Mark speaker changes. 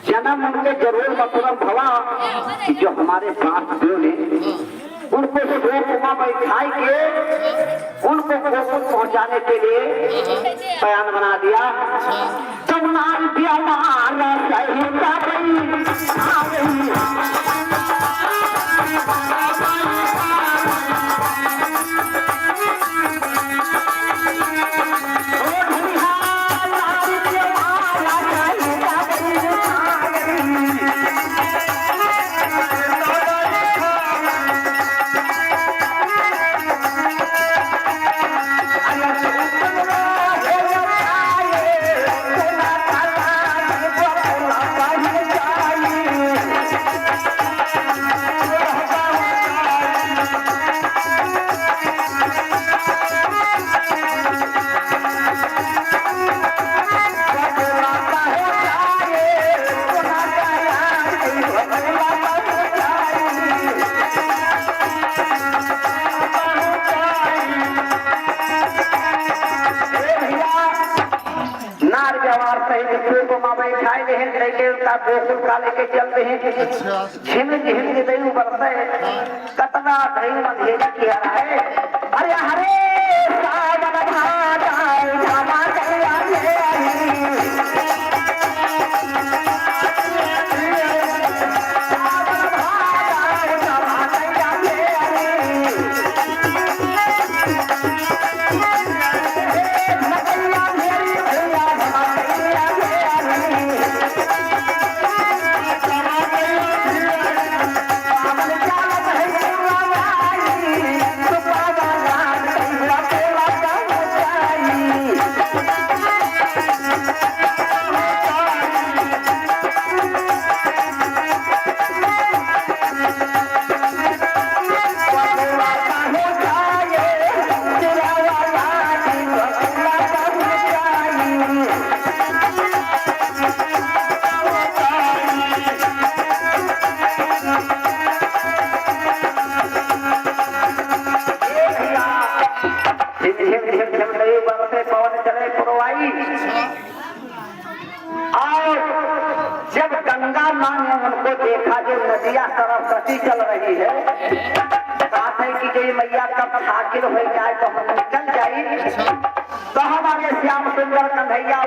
Speaker 1: जन्म उनके जरूर मतलब भवा कि जो हमारे शास्त्रियों ने उनको शोकमा बैठाई के उनको गोकुल पहुंचाने के लिए बयान बना दिया। लेके चलते हैं झिमिक झिमिक दही बरसे कतना दही मधेरा किया है। अरे हरे सावन भाई धामा करिया पवन चले पुरवाई। और जब गंगा मां ने उनको देखा जो नदिया सरस्वती चल रही है, कहा है कि जो मैया कब हाकिल हो जाए तो हम निकल जाए। तो हमारे श्याम सुंदर कन्हैया